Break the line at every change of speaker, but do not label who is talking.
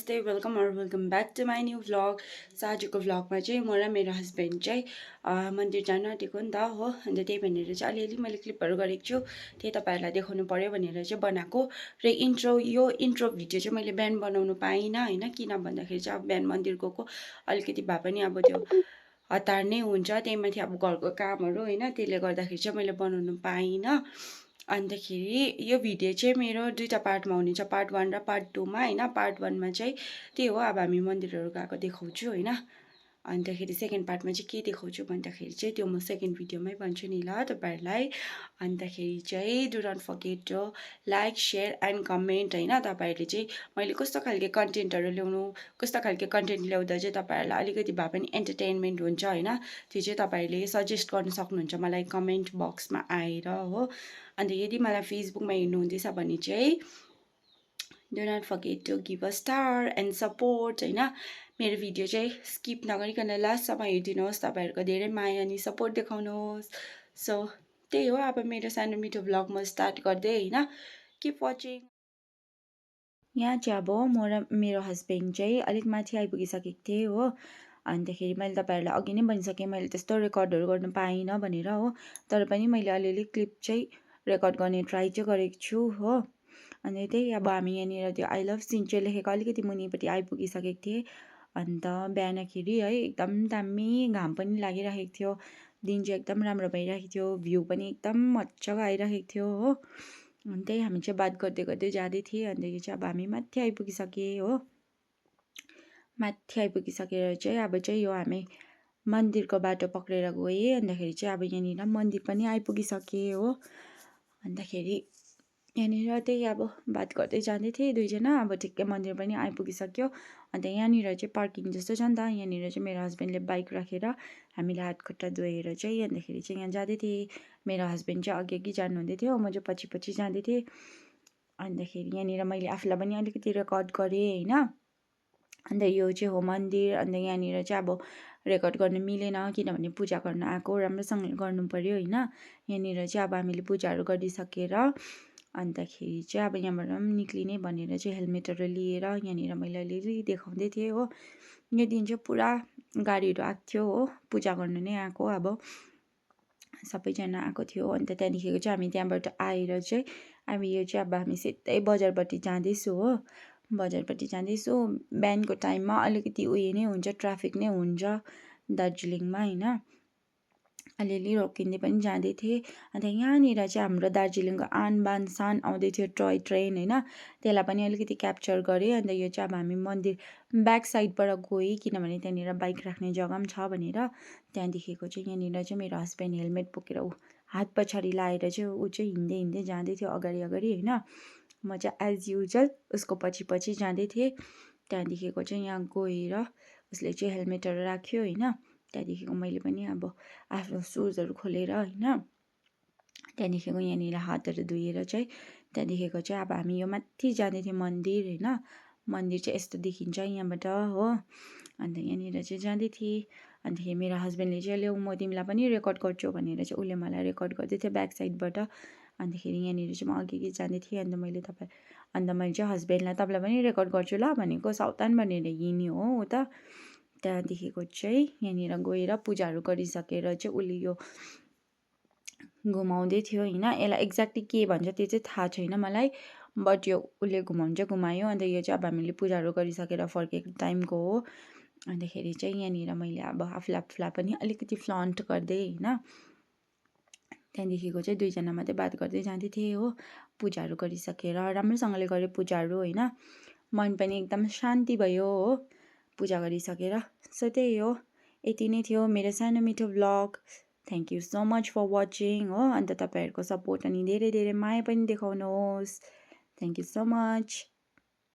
नमस्ते welcome back to my new vlog. So आजको भ्लगमा चाहिँ म र मेरो हस्बेन्ड चाहिँ मन्दिर जान आँटेको नि त हो। अन्त त्यही भनेर चाहिँ अलिअलि मैले क्लिपहरू गरेको छु, त्यही तपाईँहरूलाई देखाउनु पऱ्यो भनेर चाहिँ बनाएको। र यो इन्ट्रो भिडियो चाहिँ मैले बिहान बनाउनु पाइनँ होइन, किन भन्दाखेरि चाहिँ अब बिहान मन्दिर गएको अलिकति भए पनि अब त्यो हतार नै हुन्छ, त्यही माथि अब घरको कामहरू होइन, त्यसले गर्दाखेरि चाहिँ मैले बनाउनु पाइनँ। अन्तखेरि यो भिडियो चाहिँ मेरो दुईवटा पार्टमा हुनेछ, पार्ट 1 र पार्ट 2मा होइन। पार्ट 1मा चाहिँ त्यही हो, अब हामी मन्दिरहरू गएको देखाउँछु होइन। अन्तखेरि सेकेन्ड पार्टमा चाहिँ के देखाउँछु भन्दाखेरि चाहिँ त्यो म सेकेन्ड भिडियोमै भन्छु नि ल तपाईँहरूलाई। अन्तखेरि चाहिँ do not forget to like share and comment होइन। तपाईँहरूले चाहिँ मैले कस्तो खालके कन्टेन्टहरू ल्याउनु, कस्तो खालके कन्टेन्ट ल्याउँदा चाहिँ तपाईँहरूलाई अलिकति भए पनि एन्टरटेनमेन्ट हुन्छ होइन, त्यो चाहिँ तपाईँहरूले सजेस्ट गर्न सक्नुहुन्छ मलाई कमेन्ट बक्समा आएर हो। अन्त यदि मलाई फेसबुकमा हेर्नुहुँदैछ भने चाहिँ do not forget to give a star and support होइन। मेरो भिडियो चाहिँ स्किप नगरिकन लास्टसम्म हेरिदिनुहोस्, तपाईँहरूको धेरै माया अनि सपोर्ट देखाउनुहोस्। सो त्यही हो, अब मेरो सानो मिठो भ्लग म स्टार्ट गर्दै होइन। Keep watching. यहाँ चाहिँ अब म र मेरो हस्बेन्ड चाहिँ अलिक माथि आइपुगिसकेको थिएँ हो। अन्तखेरि मैले तपाईँहरूलाई अघि नै भनिसकेँ, मैले त्यस्तो रेकर्डहरू गर्नु पाइनँ भनेर हो, तर पनि मैले अलिअलि क्लिप चाहिँ रेकर्ड गर्ने ट्राई चाहिँ गरेको छु हो। अनि त्यही अब हामी यहाँनिर त्यो आई लभ सिन चाहिँ लेखेको अलिकति मुनिपट्टि आइपुगिसकेको थिएँ। अन्त बिहानखेरि है एकदम दामी घाम पनि लागिरहेको थियो, दिन चाहिँ एकदम राम्रो भइरहेको थियो, भ्यू पनि एकदम मजाको आइरहेको थियो हो। अनि त्यही हामी चाहिँ बात गर्दै गर्दै जाँदै थिएँ। अन्तखेरि चाहिँ अब हामी माथि आइपुगिसकेँ हो। माथि आइपुगिसकेर चाहिँ अब चाहिँ यो हामी मन्दिरको बाटो पक्रेर गएँ। अन्तखेरि चाहिँ अब यहाँनिर मन्दिर पनि आइपुगिसकेँ हो। अन्तखेरि यहाँनिर त्यही अब बात गर्दै जाँदै थिएँ दुईजना, अब ठिक्कै मन्दिर पनि आइपुगिसक्यो। अन्त यहाँनिर चाहिँ पार्किङ जस्तो छ नि त, यहाँनिर चाहिँ मेरो हस्बेन्डले बाइक राखेर हामीले हात खुट्टा धोएर चाहिँ अन्तखेरि चाहिँ यहाँ जाँदै थिएँ। मेरो हस्बेन्ड चाहिँ अघि अघि जानुहुँदै थियो, म चाहिँ पछि पछि जाँदै थिएँ। अन्तखेरि यहाँनिर मैले आफूलाई पनि अलिकति रेकर्ड गरेँ होइन। अन्त यो चाहिँ हो मन्दिर। अन्त यहाँनिर चाहिँ अब रेकर्ड गर्न मिलेन किनभने पूजा गर्न आएको, राम्रोसँगले गर्नु पऱ्यो होइन। यहाँनिर चाहिँ अब हामीले पूजाहरू गरिसकेर अन्तखेरि चाहिँ अब यहाँबाट पनि निक्लिने भनेर चाहिँ हेलमेटहरू लिएर यहाँनिर मैले अलिअलि देखाउँदै थिएँ हो। यो दिन चाहिँ पुरा गाडीहरू आएको थियो हो, पूजा गर्नु नै आएको अब सबैजना आएको थियो। अन्त त्यहाँदेखिको चाहिँ हामी त्यहाँबाट आएर चाहिँ अब यो चाहिँ अब हामी सिधै बजारपट्टि जाँदैछु हो। बजारपट्टि जाँदैछु, बिहानको टाइममा अलिकति उयो नै हुन्छ, ट्राफिक नै हुन्छ दार्जिलिङमा होइन। अलिअलि रोकिँदै पनि जाँदै थिएँ। अन्त यहाँनिर चाहिँ हाम्रो दार्जिलिङको आन बान शान आउँदै थियो टोय ट्रेन होइन, त्यसलाई पनि अलिकति क्याप्चर गरेँ। अन्त यो चाहिँ अब हामी मन्दिर ब्याक साइडबाट गएँ किनभने त्यहाँनिर बाइक राख्ने जग्गा पनि छ भनेर। त्यहाँदेखिको चाहिँ यहाँनिर चाहिँ मेरो हस्बेन्ड हेलमेट बोकेर हात पछाडि लाएर चाहिँ ऊ चाहिँ हिँड्दै हिँड्दै जाँदै थियो अगाडि अगाडि होइन। म चाहिँ एज युजल उसको पछि पछि जाँदै थिएँ। त्यहाँदेखिको चाहिँ यहाँ गएर उसले चाहिँ हेलमेटहरू राख्यो होइन। त्यहाँदेखिको मैले पनि अब आफ्नो सुजहरू खोलेर होइन, त्यहाँदेखिको यहाँनिर हातहरू धोएर चाहिँ त्यहाँदेखिको चाहिँ अब हामी यो माथि जाँदै थियौँ मन्दिर होइन। मन्दिर चाहिँ यस्तो देखिन्छ यहाँबाट हो। अन्त यहाँनिर चाहिँ जाँदै थिएँ। अन्तखेरि मेरो हस्बेन्डले चाहिँ ल्याऊ म तिमीलाई पनि रेकर्ड गर्छु भनेर चाहिँ उसले मलाई रेकर्ड गर्दै थियो ब्याक साइडबाट। अन्तखेरि यहाँनिर चाहिँ म अघि अघि जाँदै थिएँ। अन्त मैले चाहिँ हस्बेन्डलाई तपाईँलाई पनि रेकर्ड गर्छु ल भनेको, सावधान भनेर हिँड्यो हो ऊ त। त्यहाँदेखिको चाहिँ यहाँनिर गएर पूजाहरू गरिसकेर चाहिँ उसले यो घुमाउँदै थियो होइन। यसलाई एक्ज्याक्टली के भन्छ त्यो चाहिँ थाहा छैन मलाई, बट यो उसले घुमायो। अन्त यो चाहिँ अब हामीले पूजाहरू गरिसकेर फर्केको टाइमको हो। अन्तखेरि चाहिँ यहाँनिर मैले अब आफूलाई पनि अलिकति फ्लन्ट गर्दै होइन। त्यहाँदेखिको चाहिँ दुईजना मात्रै बात गर्दै जाँदै थिएँ हो। पूजाहरू गरिसकेर राम्रोसँगले गरेँ पूजाहरू होइन, मन पनि एकदम शान्ति भयो हो पूजा गरिसकेर। सो त्यही हो, यति नै थियो मेरो सानो मिठो vlog. Thank you so much for watching हो। अन्त तपाईँहरूको सपोर्ट अनि धेरै धेरै माया पनि देखाउनुहोस्। Thank you so much.